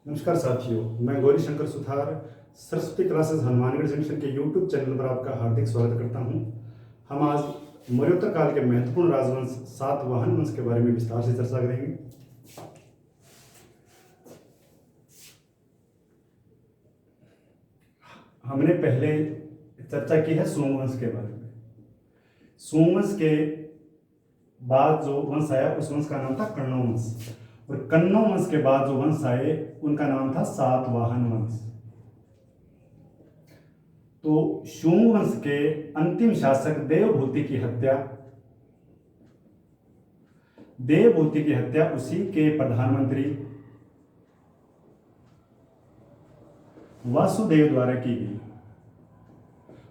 नमस्कार साथियों, मैं गौरी शंकर सुथार सरस्वती क्लासेस हनुमानगढ़ जंक्शन के यूट्यूब चैनल पर आपका हार्दिक स्वागत करता हूं। हम आज मौर्योत्तर काल के महत्वपूर्ण राजवंश सातवाहन वंश के बारे में विस्तार से चर्चा करेंगे। हमने पहले चर्चा की है सोमवंश के बारे में। सोमवंश के बाद जो वंश आया उस वंश का नाम था कण्व वंश, और कण्व वंश के बाद जो वंश आए उनका नाम था सातवाहन वंश। तो शुंग वंश के अंतिम शासक देवभूति की हत्या उसी के प्रधानमंत्री वासुदेव द्वारा की गई,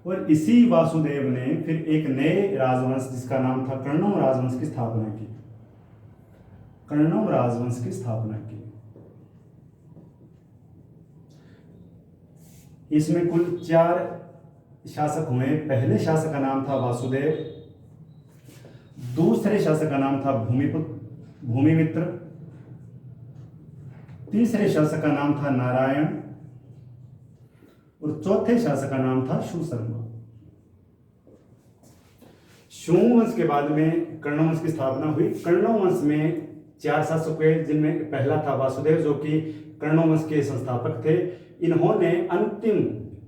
और इसी वासुदेव ने फिर एक नए राजवंश जिसका नाम था कण्व राजवंश की स्थापना की। कण्व राजवंश की स्थापना की। इसमें कुल 4 शासक हुए। पहले शासक का नाम था वासुदेव, दूसरे शासक का नाम था भूमिमित्र, तीसरे शासक का नाम था नारायण, और चौथे शासक का नाम था सुशर्मा। शुंग वंश के बाद में कण्व वंश की स्थापना हुई। कण्व वंश में 4 शासक हुए, जिनमें पहला था वासुदेव, जो कि कण्व वंश के संस्थापक थे। इन्होंने अंतिम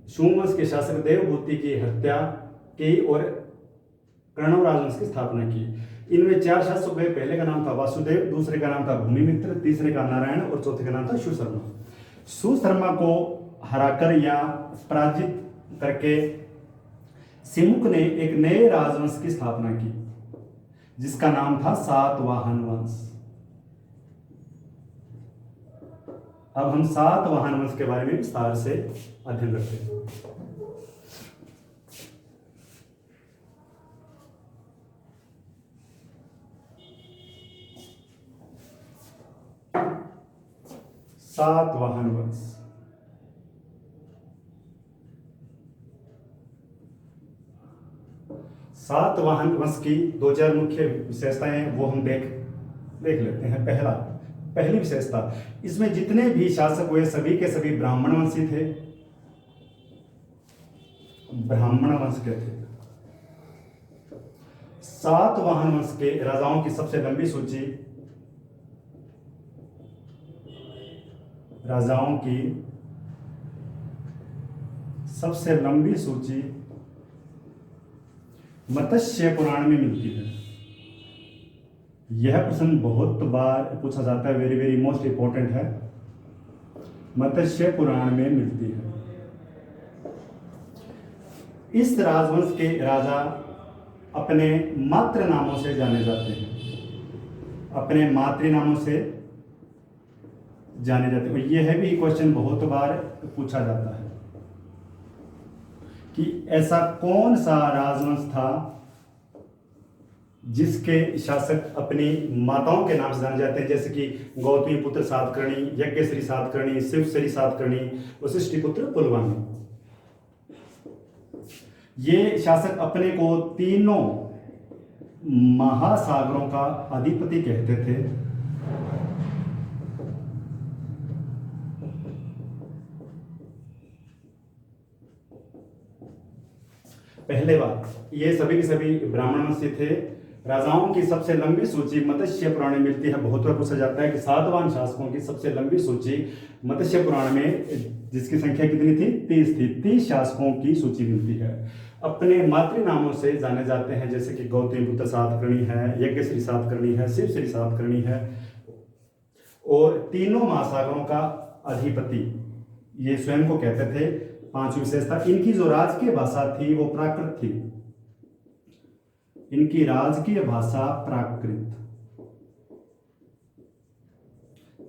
शुंग वंश के शासक देवभूति की हत्या की और कण्व राजवंश की स्थापना की। इनमें 4 शासक हुए। पहले का नाम था वासुदेव, दूसरे का नाम था भूमिमित्र, तीसरे का नारायण और चौथे का नाम था सुशर्मा। सुशर्मा को हराकर या पराजित करके सिमुक ने एक नए राजवंश की स्थापना की जिसका नाम था सातवाहन वंश। अब हम सातवाहन वंश के बारे में विस्तार से अध्ययन करते हैं। सातवाहन वंश सातवाहन वंश की 2-4 मुख्य विशेषताएं हैं, वो हम देख लेते हैं। पहली विशेषता, इसमें जितने भी शासक हुए सभी के सभी ब्राह्मण वंशी थे, ब्राह्मण वंश के थे। सातवाहन वंश के राजाओं की सबसे लंबी सूची मत्स्य पुराण में मिलती है। यह प्रश्न बहुत बार पूछा जाता है, वेरी वेरी मोस्ट इंपॉर्टेंट है। मत्स्य पुराण में मिलती है। इस राजवंश के राजा अपने मातृ नामों से जाने जाते हैं, अपने मातृ नामों से जाने जाते हैं। यह भी क्वेश्चन बहुत बार पूछा जाता है कि ऐसा कौन सा राजवंश था जिसके शासक अपनी माताओं के नाम से जाने जाते हैं, जैसे कि गौतमी पुत्र सातकर्णी, यज्ञश्री सातकर्णी, शिवश्री सातकर्णी, वशिष्ठी पुत्र पुलवामी। ये शासक अपने को तीनों महासागरों का अधिपति कहते थे। पहले बात, ये सभी के सभी ब्राह्मण वंशी थे। राजाओं की सबसे लंबी सूची मत्स्य पुराण में मिलती है। बहुत बार पूछा जाता है कि सातवाहन शासकों की सबसे लंबी सूची मत्स्य पुराण में, जिसकी संख्या कितनी थी? 30 थी। 30 शासकों की सूची मिलती है। अपने मातृ नामों से जाने जाते हैं, जैसे कि गौतमी पुत्र सातकर्णी है, यज्ञश्री सातकर्णी है, शिवश्री सातकर्णी है, और तीनों महासागरों का अधिपति ये स्वयं को कहते थे। 5वीं विशेषता, इनकी जो राजकीय भाषा थी वो प्राकृत थी। इनकी राजकीय भाषा प्राकृत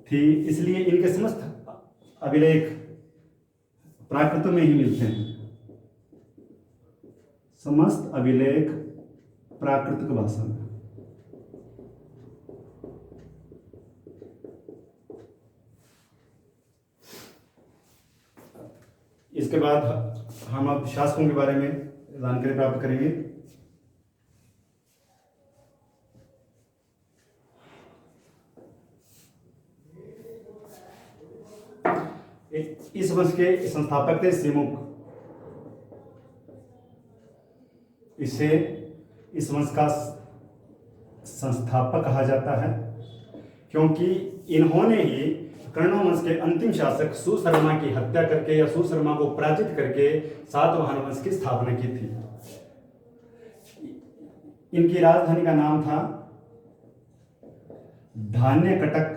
थी, इसलिए इनके समस्त अभिलेख प्राकृत में ही मिलते हैं। समस्त अभिलेख प्राकृतिक भाषा में। इसके बाद हम अब शासकों के बारे में जानकारी प्राप्त करेंगे। इस वंश के संस्थापक थे सिमुक। इसे इस वंश का संस्थापक कहा जाता है क्योंकि इन्होंने ही कर्ण वंश के अंतिम शासक सुशर्मा की हत्या करके या सुशर्मा को पराजित करके सातवाहन वंश की स्थापना की थी। इनकी राजधानी का नाम था धान्यकटक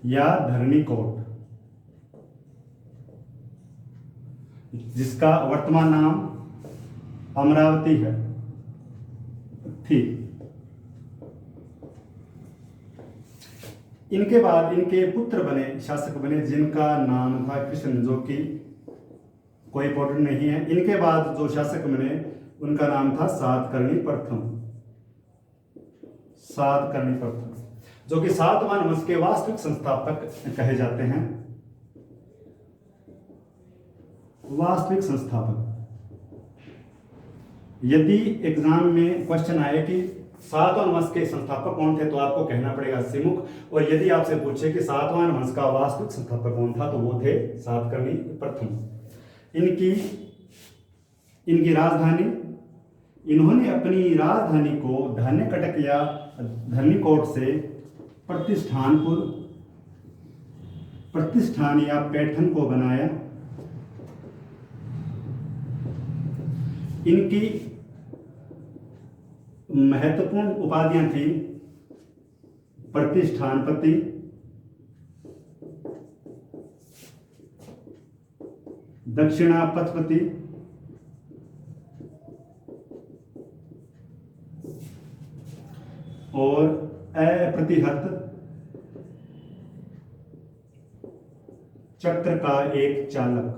या धरणीकोट, जिसका वर्तमान नाम अमरावती है थी। इनके बाद इनके पुत्र बने, शासक बने, जिनका नाम था कृष्ण, जो कि कोई इंपॉर्टेंट नहीं है। इनके बाद जो शासक बने उनका नाम था सातकर्णी प्रथम, सातकर्णी प्रथम, जो कि सातवाहन वंश के वास्तविक संस्थापक कहे जाते हैं। वास्तविक संस्थापक। यदि एग्जाम में क्वेश्चन आए कि सातवाहन वंश के संस्थापक कौन थे, तो आपको कहना पड़ेगा सिमुक। और यदि आपसे पूछे कि सातवाहन वंश का वास्तविक संस्थापक कौन था, तो वो थे सातकर्णी प्रथम। इनकी राजधानी, इन्होंने अपनी राजधानी को धान्यकटक या धरणीकोट से प्रतिष्ठान या पैठन को बनाया। इनकी महत्वपूर्ण उपाधियां थी प्रतिष्ठानपति, दक्षिणापथपति, और अप्रतिहत चक्र का एक चालक।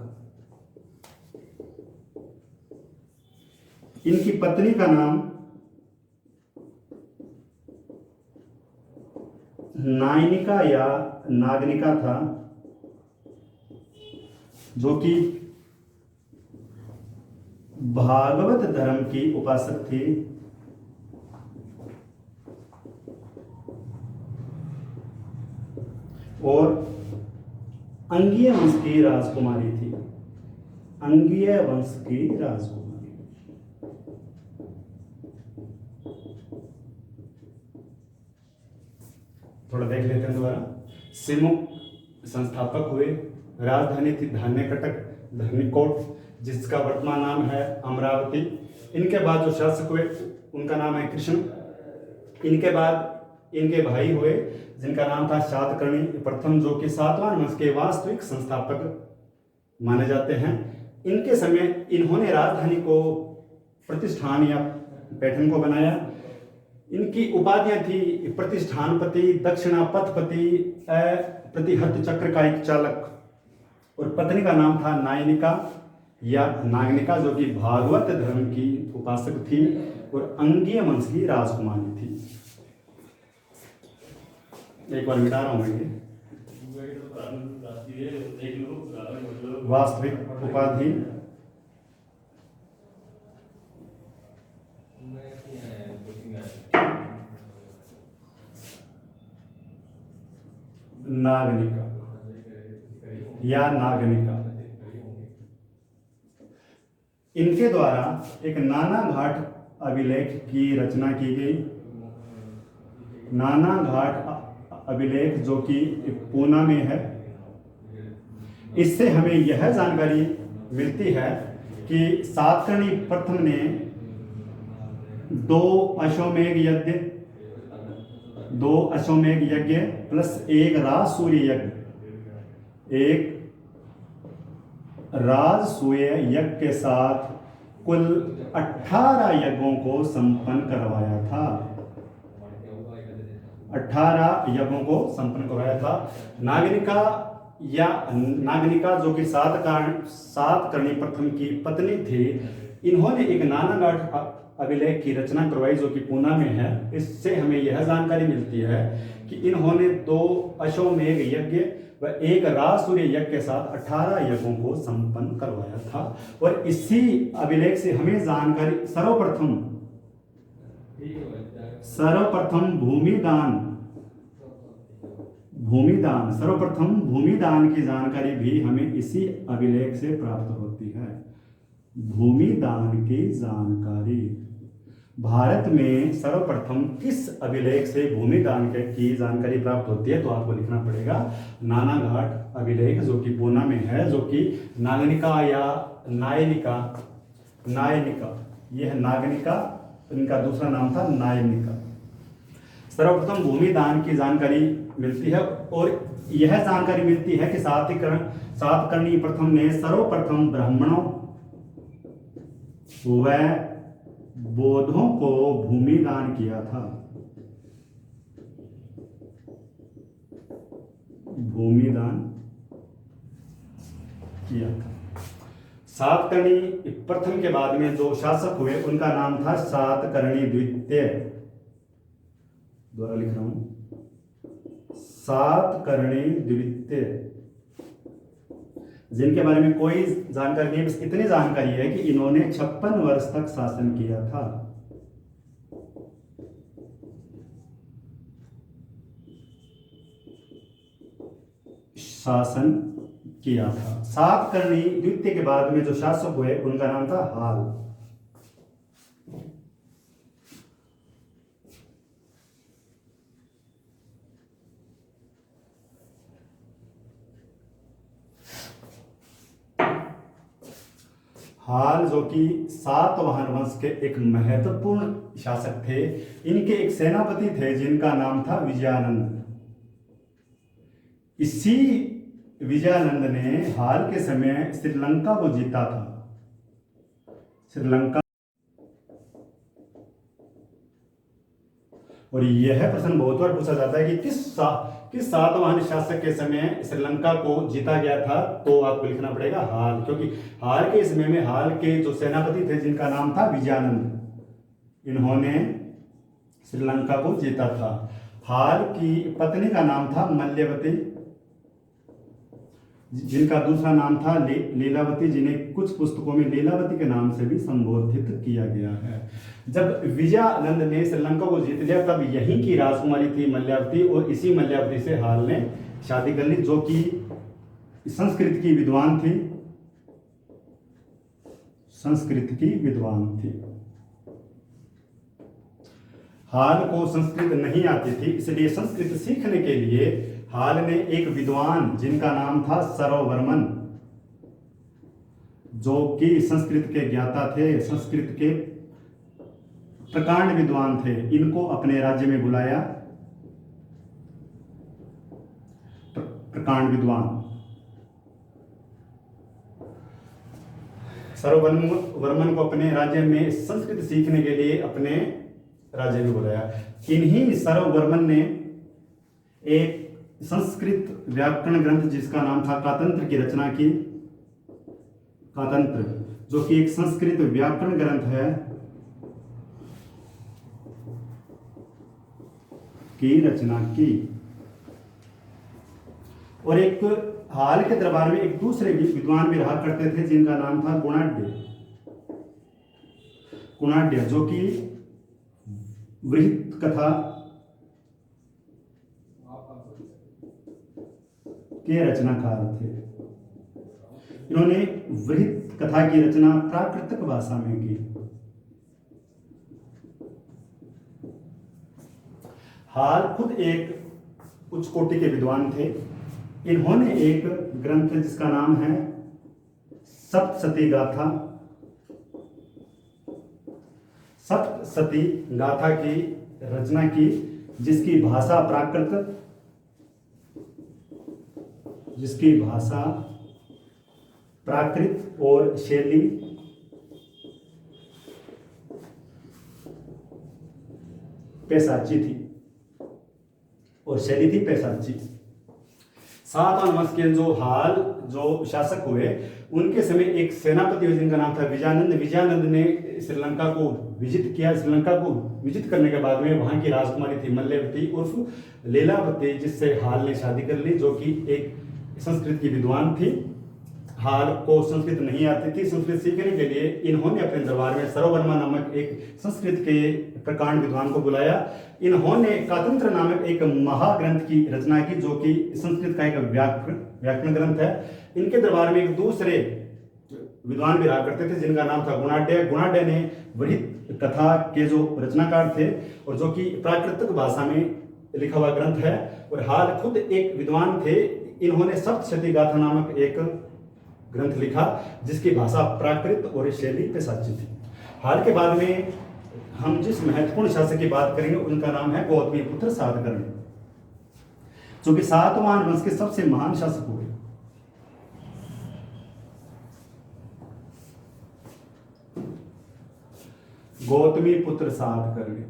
इनकी पत्नी का नाम नायनिका या नागनिका था, जो कि भागवत धर्म की उपासक थी। और अंगीय वंश की राजकुमारी थी, अंगीय वंश की राजकुमारी। थोड़ा देख लेते हैं दोबारा। सिमुक संस्थापक हुए, राजधानी थी धान्यकटक, धरणीकोट, जिसका वर्तमान नाम है अमरावती। इनके बाद जो शासक हुए उनका नाम है कृष्ण। इनके बाद इनके भाई हुए, जिनका नाम था सातकर्णी प्रथम, जो कि सातवाहन वंश के वास्तविक संस्थापक माने जाते हैं। इनके समय इन्होंने राजधानी को प्रतिष्ठान या पैठन को बनाया। इनकी उपाधियां थी प्रतिष्ठानपति, दक्षिणापथपति, प्रतिहत चक्र का एक चालक, और पत्नी का नाम था नायनिका या नागनिका, जो कि भागवत धर्म की उपासक थी और अंगीय वंश की राजकुमारी थी। एक बार मिटा रहा हूं मैं। वास्तविक उपाधि नागनिका या नागनिका। इनके द्वारा एक नाना घाट अभिलेख की रचना की गई। नाना घाट अभिलेख, जो कि पूना में है। इससे हमें यह जानकारी मिलती है कि सातकर्णी प्रथम ने 2 अश्वमेघ यज्ञ प्लस 1 राजसूय यज्ञ, यज्ञ के साथ कुल 18 यज्ञों को संपन्न करवाया था। 18 यज्ञों को संपन्न करवाया था। नागनिका जो कि सातकर्णी प्रथम की पत्नी थी, इन्होंने एक नानाघाट अभिलेख की रचना करवाई, जो कि पूना में है। इससे हमें यह जानकारी मिलती है कि इन्होंने 2 अश्वमेघ यज्ञ व 1 राजसूय यज्ञ के साथ 18 यज्ञों को संपन्न करवाया था। और इसी अभिलेख से हमें जानकारी सर्वप्रथम भूमिदान, सर्वप्रथम भूमिदान की जानकारी भी हमें इसी अभिलेख से प्राप्त होती है। भूमिदान की जानकारी भारत में सर्वप्रथम किस अभिलेख से भूमिदान की जानकारी प्राप्त होती है, तो आपको लिखना पड़ेगा नानाघाट अभिलेख, जो कि पूना में है, जो कि नागनिका या नायनिका, यह है नागनिका, इनका दूसरा नाम था नायनिका। सर्वप्रथम भूमिदान की जानकारी मिलती है और यह जानकारी मिलती है कि सातकर्णी प्रथम ने सर्वप्रथम ब्राह्मणों व बौद्धों को भूमिदान किया था। भूमिदान किया था। सातकर्णी प्रथम के बाद में जो शासक हुए उनका नाम था सातकर्णी द्वितीय। दोबारा लिख रहा हूं, सातकर्णी द्वितीय, जिनके बारे में कोई जानकारी नहीं, बस इतनी जानकारी है कि इन्होंने 56 वर्ष तक शासन किया था। सातकर्णी द्वितीय के बाद में जो शासक हुए उनका नाम था हाल। हाल जो कि सातवाहन वंश के एक महत्वपूर्ण शासक थे। इनके एक सेनापति थे जिनका नाम था विजयानंद। इसी विजयानंद ने हाल के समय श्रीलंका को जीता था। श्रीलंका, और यह प्रश्न बहुत बार पूछा जाता है कि किस सातवाहन शासक के समय श्रीलंका को जीता गया था, तो आपको लिखना पड़ेगा हाल, क्योंकि हाल के समय में हाल के जो सेनापति थे जिनका नाम था विजयानंद, इन्होंने श्रीलंका को जीता था। हाल की पत्नी का नाम था मल्यवती, जिनका दूसरा नाम था लीलावती, जिन्हें कुछ पुस्तकों में लीलावती के नाम से भी संबोधित किया गया है। जब विजयानंद ने श्रीलंका को जीत लिया तब यहीं की राजकुमारी थी मल्यावती, और इसी मल्यावती से हाल ने शादी कर ली, जो कि संस्कृत की विद्वान थी। संस्कृत की विद्वान थी। हाल को संस्कृत नहीं आती थी, इसलिए संस्कृत सीखने के लिए हाल ने एक विद्वान जिनका नाम था सरोवर्मन, जो कि संस्कृत के ज्ञाता थे, संस्कृत के प्रकांड विद्वान थे, इनको अपने राज्य में बुलाया। प्रकांड विद्वान सरोवर्मन को अपने राज्य में संस्कृत सीखने के लिए अपने राज्य में बुलाया। इन्हीं सरोवर्मन ने एक संस्कृत व्याकरण ग्रंथ जिसका नाम था कातंत्र की रचना की। कातंत्र जो कि एक संस्कृत व्याकरण ग्रंथ है, की रचना की। और एक हाल के दरबार में एक दूसरे विद्वान भी रहा करते थे जिनका नाम था गुणाढ्य, जो कि वृहत कथा के रचनाकार थे। इन्होंने वृहत कथा की रचना प्राकृतिक भाषा में की। हाल खुद एक उच्च कोटि के विद्वान थे। इन्होंने एक ग्रंथ जिसका नाम है सप्तशती गाथा, सप्तशती गाथा की रचना की, जिसकी भाषा प्राकृत, और शैली पैसाची थी, सातवाहन वंश के जो शासक हुए उनके समय एक सेनापति हुए जिनका नाम था विजयानंद ने श्रीलंका को विजिट किया। श्रीलंका को विजिट करने के बाद में वहां की राजकुमारी थी मल्यवती उर्फ लीलावती, जिससे हाल ने शादी कर ली, जो कि एक संस्कृत की विद्वान थी। हाल को संस्कृत नहीं आती थी। संस्कृत सीखने के लिए इन्होंने अपने दरबार में सर्ववर्मा नामक एक संस्कृत के प्रकांड विद्वान को बुलाया। इन्होंने कातंत्र नामक एक महाग्रंथ की रचना की, जो कि संस्कृत का एक व्याकरण ग्रंथ है। इनके दरबार में एक दूसरे विद्वान भी रहा करते थे, जिनका नाम था गुणाढ्य। गुणाढ्य ने वृहत कथा के जो रचनाकार थे, और जो कि प्राकृतिक भाषा में लिखा हुआ ग्रंथ है, और हाल खुद एक विद्वान थे। इन्होंने सप्तशती गाथा नामक एक ग्रंथ लिखा, जिसकी भाषा प्राकृत और शैली पिशाची थी। हाल के बाद में हम जिस महत्वपूर्ण शासक की बात करेंगे, उनका नाम है गौतमीपुत्र सातकर्णी, जो कि सातवाहन वंश के सबसे महान शासक हुए। गौतमीपुत्र सातकर्णी,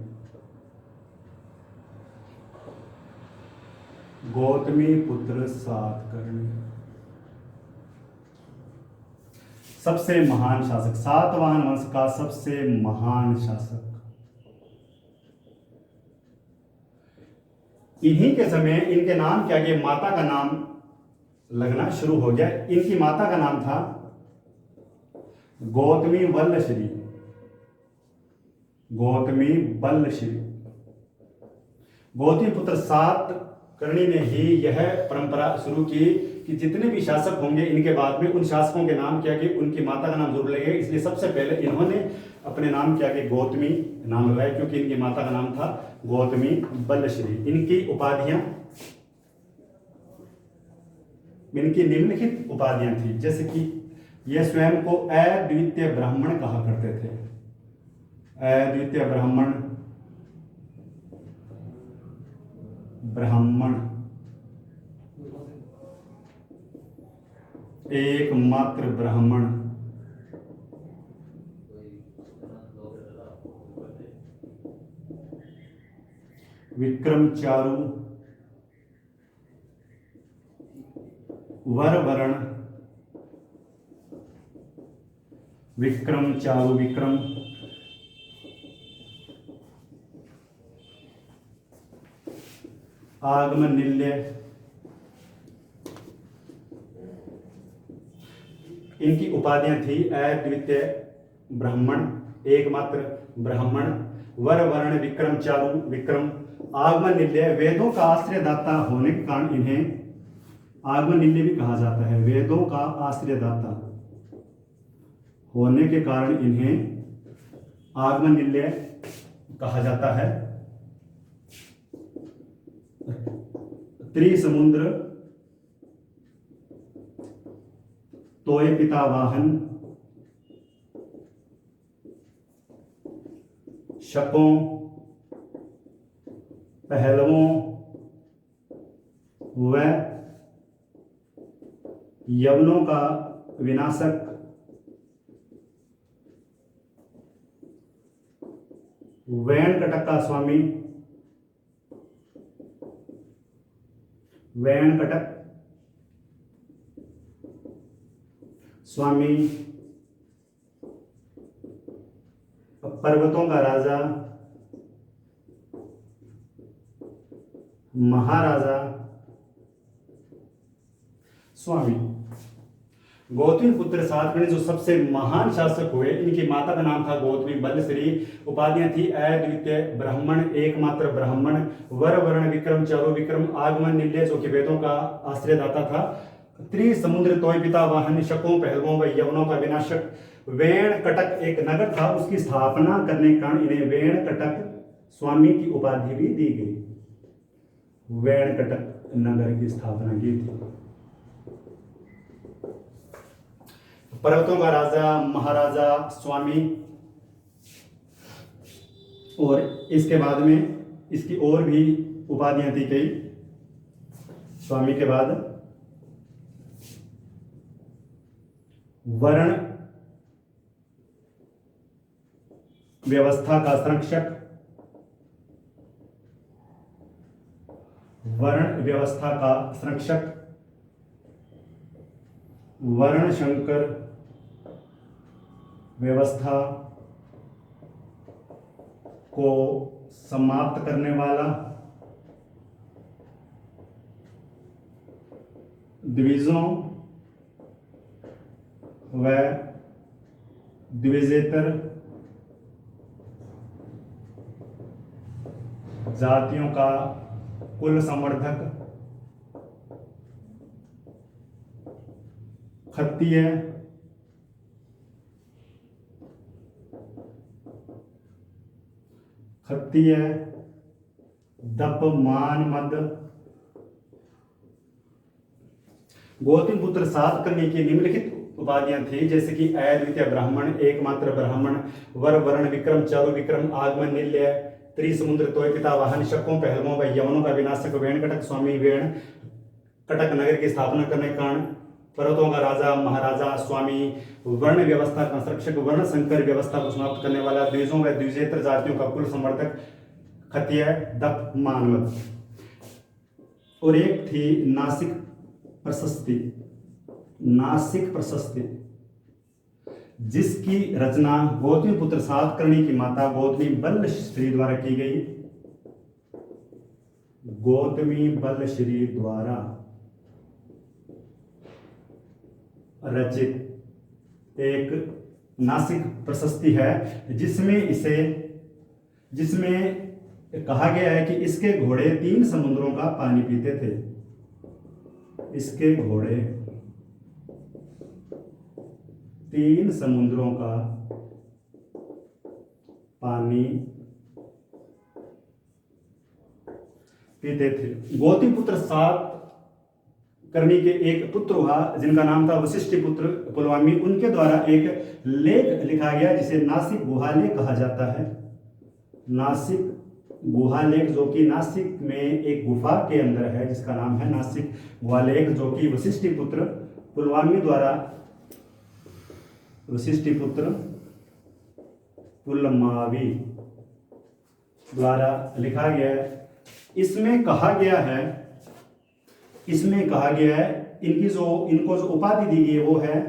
गौतमीपुत्र सातकर्णी सबसे महान शासक, सातवाहन वंश का सबसे महान शासक। इन्हीं के समय इनके नाम के आगे माता का नाम लगना शुरू हो गया। इनकी माता का नाम था गौतमी वल्लश्री, गौतमी वल्लश्री। गौतमीपुत्र सातकर्णी ने ही यह परंपरा शुरू की कि जितने भी शासक होंगे इनके बाद में, उन शासकों के नाम के आगे उनकी माता का नाम जरूर लगेगा। इसलिए सबसे पहले इन्होंने अपने नाम के आगे गौतमी नाम लगाया, क्योंकि इनकी माता का नाम था गौतमी वल्लश्री। इनकी उपाधियां, इनकी निम्नलिखित उपाधियां थी, जैसे कि यह स्वयं को अद्वितीय ब्राह्मण कहा करते थे। अद्वितीय ब्राह्मण, ब्राह्मण, एकमात्र ब्राह्मण, विक्रमचारु, वरवरण, विक्रमचारु, विक्रम, आगमन निल्य। इनकी उपाधियां थी अद्वितीय ब्राह्मण, एकमात्र ब्राह्मण, वर वर्ण, विक्रम चारु, विक्रम, आगमन निल्य। वेदों का आश्रयदाता होने के कारण इन्हें आगमन निल्य भी कहा जाता है। वेदों का आश्रयदाता होने के कारण इन्हें आगमन निल्य कहा जाता है। त्रिसमुद्र, तोय पिता वाहन, शकों, पहलवों व यवनों का विनाशक, वैणकटक का स्वामी, वैणकटक स्वामी, पर्वतों का राजा, महाराजा, स्वामी। गौतमीपुत्र सातकर्णी जो सबसे महान शासक हुए, इनकी माता का नाम था गौतमी वल्लश्री। उपाधियां थी अद्वितीय ब्राह्मण, एकमात्र ब्राह्मण, वर वर्ण, विक्रम चारु, विक्रम, आगमन निल्य जो कि वेदों का आश्रयदाता था, त्रिसमुद्र, तोय पिता वाहन, शकों, पहलवों व यवनों का विनाशक। वेणकटक एक नगर था, उसकी स्थापना करने के कारण इन्हें वेणकटक स्वामी की उपाधि भी दी गई। वेणकटक नगर की स्थापना की थी। पर्वतों का राजा, महाराजा, स्वामी, और इसके बाद में इसकी और भी उपाधियां दी गई। स्वामी के बाद वर्ण व्यवस्था का संरक्षक, वर्ण व्यवस्था का संरक्षक, वर्ण शंकर व्यवस्था को समाप्त करने वाला, द्विजों व द्विजेतर जातियों का कुल संवर्धक खत्तीय दपमान मद गौतमीपुत्र सातकर्णी की निम्नलिखित उपाधियां थी, जैसे कि अद्वितीय ब्राह्मण, एकमात्र ब्राह्मण, वर वर्ण विक्रम, चारु विक्रम, आगमन निलय, त्रिसमुद्र तोय पिता वाहन, शकों पहलवों व यवनों का विनाशक, वेण कटक स्वामी, वेण कटक नगर की स्थापना करने के कारण, पर्वतों का राजा, महाराजा, स्वामी, वर्ण व्यवस्था का संरक्षक, वर्ण संकर व्यवस्था को समाप्त करने वाला, द्विजों व द्विजेतर जातियों का कुल संवर्धक, खत्तीय दप मानवत। और एक थी नासिक प्रशस्ति, जिसकी रचना गौतमीपुत्र सातकर्णी की माता गौतमी बलश्री द्वारा की गई। गौतमी बलश्री द्वारा रचित एक नासिक प्रशस्ति है, जिसमें कहा गया है कि इसके घोड़े 3 समुद्रों का पानी पीते थे। इसके घोड़े 3 समुद्रों का पानी पीते थे। गौतमीपुत्र सातकर्णी के एक पुत्र हुआ जिनका नाम था वशिष्ठपुत्र पुलवामी। उनके द्वारा एक लेख लिखा गया जिसे नासिक गुहालेख कहा जाता है। नासिक गुहालेख, जो कि नासिक में एक गुफा के अंदर है, जिसका नाम है नासिक गुहालेख, जो कि वशिष्ठपुत्र पुलमावी द्वारा लिखा गया है। इसमें कहा गया है इनको जो उपाधि दी गई है वो है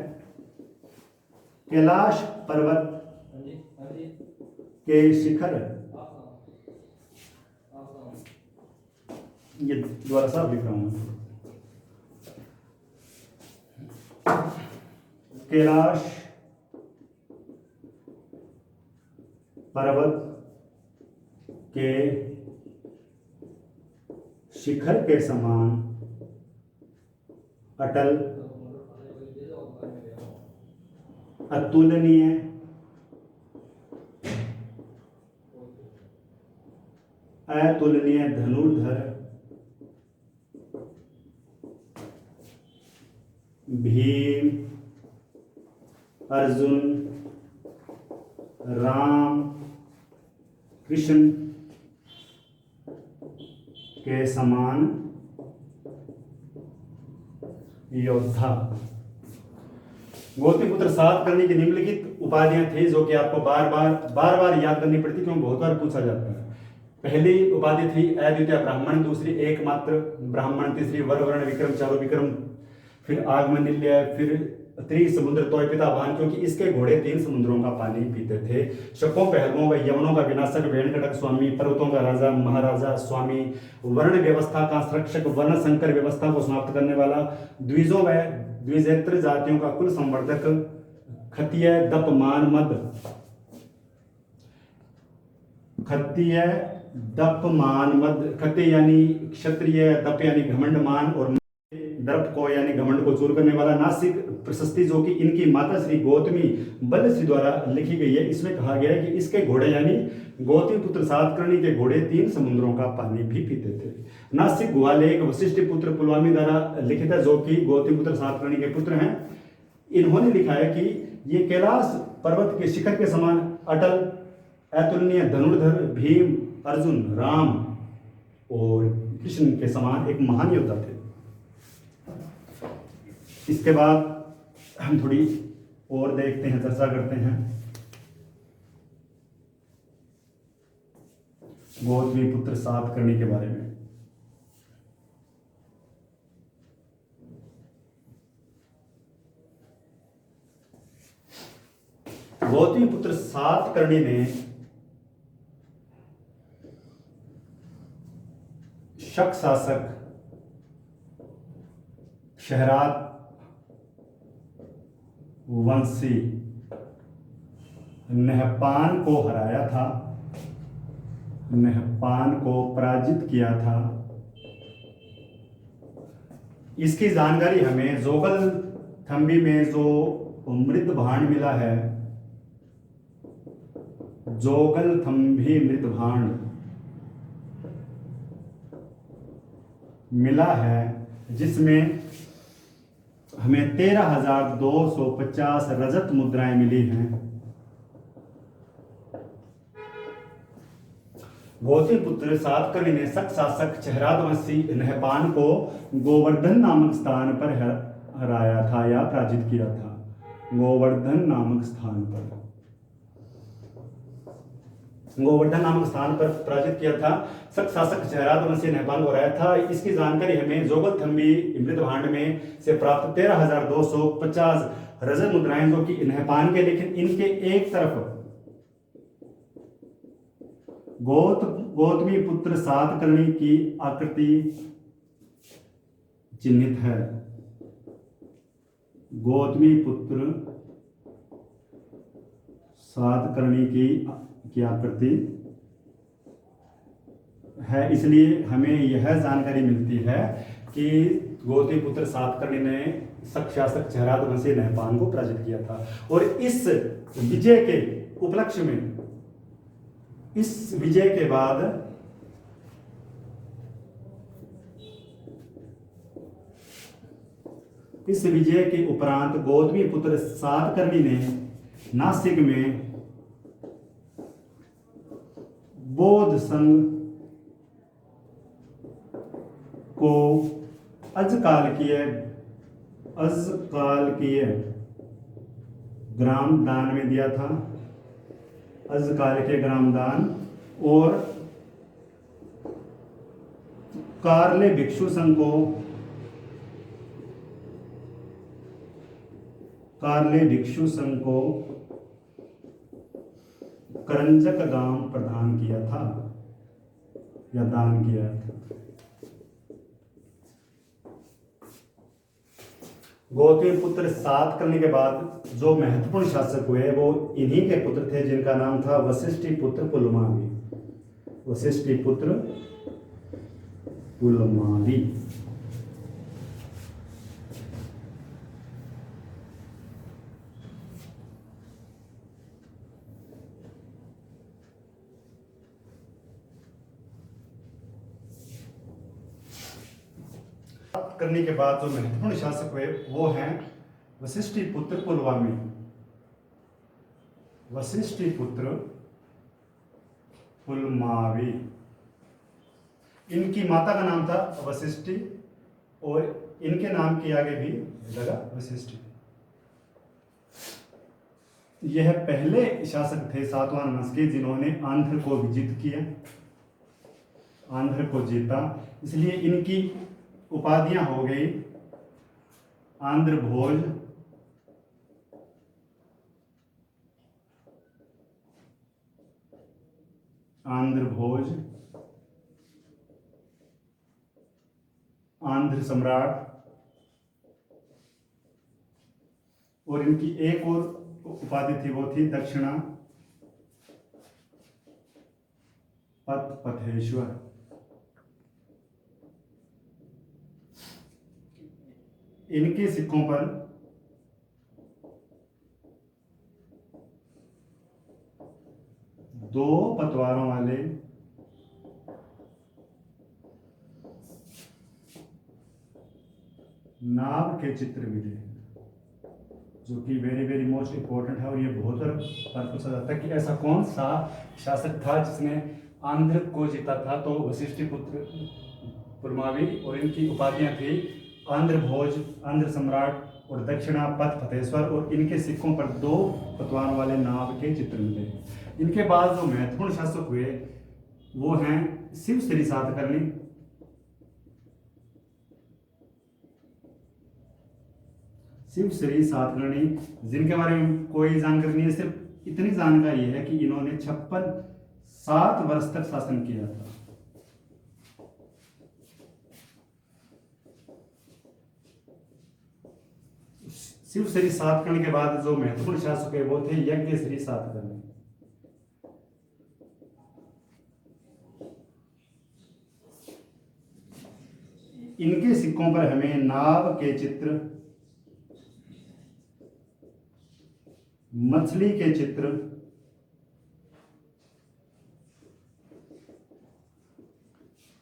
कैलाश पर्वत के शिखर। ये द्वारा साहब लिख रहा हूं, कैलाश पर्वत के शिखर के समान अटल, अतुलनीय, धनुर्धर, भीम, अर्जुन, राम, कृष्ण के समान योद्धा। गौतमीपुत्र सातकर्णी की निम्नलिखित उपाधियां थी, जो कि आपको बार बार याद करनी पड़ती, क्योंकि बहुत बार पूछा जाता है। पहली उपाधि थी अद्वितीय ब्राह्मण, दूसरी एकमात्र ब्राह्मण, तीसरी वर वर्ण विक्रम, चारु विक्रम, फिर आगमन निलय, फिर त्रिसमुद्र तोय पिता वाहन, क्योंकि इसके घोड़े 3 समुद्रों का पानी पीते थे। शकों पहलवों व यवनों का विनाशक, वेण कटक स्वामी, पर्वतों का राजा, महाराजा, स्वामी, वर्ण व्यवस्था का संरक्षक, वर्ण संकर व्यवस्था को समाप्त करने वाला, द्विजों व द्विजेतर जातियों का कुल संवर्धक, खत्तीय दपमान मद। खत्तीय दपमान मद, खत्तीय यानी क्षत्रिय, दप यानी घमंड मान, और दर्प को यानी घमंड को दूर करने वाला। नासिक प्रशस्ति, जो कि इनकी माता श्री गौतमी बलश्री द्वारा लिखी गई है, इसमें कहा गया है कि इसके घोड़े यानी गौतमीपुत्र सातकर्णी के घोड़े 3 समुद्रों का पानी भी पीते थे। नासिक गुहालेख वशिष्ठपुत्र पुलवामी द्वारा लिखित है, जो कि गौतमीपुत्र सातकर्णी के पुत्र हैं। इन्होंने लिखा है कि ये कैलाश पर्वत के शिखर के समान अटल, अतुलनीय, धनुर्धर, भीम, अर्जुन, राम और कृष्ण के समान एक महान योद्धा थे। इसके बाद हम थोड़ी और देखते हैं, चर्चा करते हैं गौतमीपुत्र सातकर्णी के बारे में। गौतमीपुत्र सातकर्णी ने शक शासक शहरात वंशी नहपान को हराया था, नहपान को पराजित किया था। इसकी जानकारी हमें जोगल थम्बी में जो मृत भांड मिला है, जोगल थम्बी मृत भांड मिला है, जिसमें हमें 13,250 रजत मुद्राएं मिली हैं। गौतमीपुत्र सातकर्णी ने शक शासक चेहरादवंशी नहपान को गोवर्धन नामक स्थान पर हराया था या पराजित किया था। गोवर्धन नामक स्थान पर, गोवर्धन नामक स्थान पर पराजित किया था। शक शासक चेहरादवंशी नहपान को हराया था। इसकी जानकारी हमें जोगल थम्बी मृत भांड में से प्राप्त 13,250 रजत मुद्राएं जो कि नहपान के, लेकिन इनके एक तरफ गौतमी पुत्र सातकर्णी की आकृति चिन्हित है। गौतमी पुत्र सातकर्णी की आकृति है, इसलिए हमें यह जानकारी मिलती है कि गौतमी पुत्र सातकर्णी ने शक शासक चेहरादवंशी नहपान को पराजित किया था। और इस विजय के उपलक्ष्य में, इस विजय के बाद इस विजय के उपरांत गौतमी पुत्र सातकर्णी ने नासिक में बौद्ध संघ को अजकालकीय ग्राम दान में दिया था। अजकालकीय ग्राम दान और कार्ले भिक्षु संघ को करंजक गांव प्रदान किया था या दान किया था। गौतमी पुत्र सातकर्णी के बाद जो महत्वपूर्ण शासक हुए वो इन्हीं के पुत्र थे, जिनका नाम था वशिष्ठी पुत्र पुलमावी। वशिष्ठी पुत्र पुलमावी। करने के बाद जो महत्वपूर्ण शासक हुए वो हैं वशिष्ठी पुत्र पुलमावी। वशिष्ठी पुत्र पुलमावी, इनकी माता का नाम था वशिष्ठी और इनके नाम के आगे भी लगा वशिष्ठी। यह पहले शासक थे सातवाहन वंश के जिन्होंने आंध्र को विजित किया, आंध्र को जीता। इसलिए इनकी उपाधियां हो गई आंध्र भोज, आंध्र भोज, आंध्र सम्राट, और इनकी एक और उपाधि थी, वो थी दक्षिणा पथेश्वर। इनके सिक्कों पर दो पतवारों वाले नाव के चित्र मिले, जो कि वेरी वेरी मोस्ट इंपॉर्टेंट है। और ये बहुत बार पूछा जाता है कि ऐसा कौन सा शासक था जिसने आंध्र को जीता था। तो वशिष्ठी पुत्र पुलमावी, और इनकी उपाधियां थी आंध्र भोज, आंध्र सम्राट और दक्षिणा पथ फतेश्वर, और इनके सिक्कों पर दो पतवारों वाले नाव के चित्र मिले। इनके बाद जो महत्वपूर्ण शासक हुए वो हैं शिव श्री सातकर्णी। शिव श्री सातकर्णी, जिनके बारे में कोई जानकारी नहीं है, सिर्फ इतनी जानकारी है कि इन्होंने 7 वर्ष तक शासन किया था। शिव श्री सातकर्णी के बाद जो महत्वपूर्ण शासक है वो थे यज्ञ श्री सातकर्णी। इनके सिक्कों पर हमें नाव के चित्र, मछली के चित्र,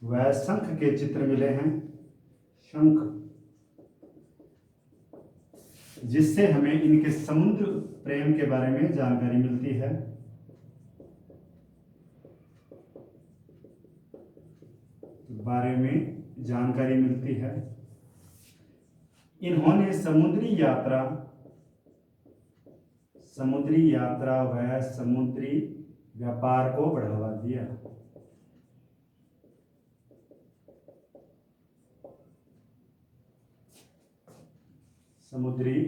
व शंख के चित्र मिले हैं। शंख, जिससे हमें इनके समुद्र प्रेम के बारे में जानकारी मिलती है। बारे में जानकारी मिलती है। इन्होंने समुद्री यात्रा व समुद्री व्यापार को बढ़ावा दिया। समुद्री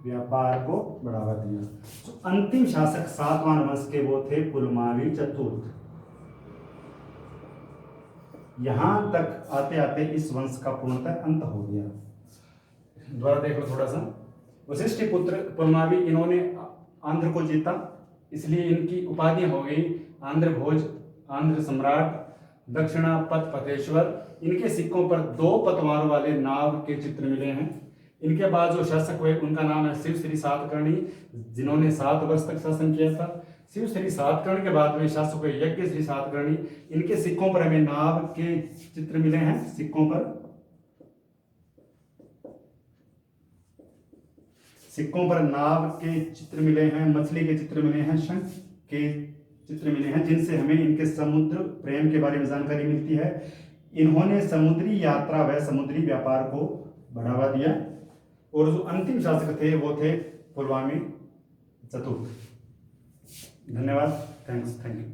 व्यापार को बढ़ावा दिया। तो अंतिम शासक सातवाहन वंश के वो थे पुलमावी चतुर्थ। यहां तक आते आते इस वंश का पूर्णतः अंत हो गया। दोबारा देख लो थोड़ा सा। वशिष्ठ पुत्र पुलमावी, इन्होंने आंध्र को जीता, इसलिए इनकी उपाधियां हो गई आंध्र भोज, आंध्र सम्राट, दक्षिणापथ पथेश्वर। इनके सिक्कों पर 2 पतवारों वाले नाव के चित्र मिले हैं। इनके बाद जो शासक हुए उनका नाम है शिव श्री सातकर्णी, जिन्होंने 7 वर्ष तक शासन किया था। शिव श्री सातकर्णी के बाद में शासक हुए यज्ञ श्री सातकर्णी। इनके सिक्कों पर हमें नाव के चित्र मिले हैं। सिक्कों पर नाव के चित्र मिले हैं, मछली के चित्र मिले हैं, शंख के चित्र मिले हैं, जिनसे हमें इनके समुद्र प्रेम के बारे में जानकारी मिलती है। इन्होंने समुद्री यात्रा व समुद्री व्यापार को बढ़ावा दिया। और जो अंतिम शासक थे वो थे पुलमावी चतुर्थ। धन्यवाद। Thank you.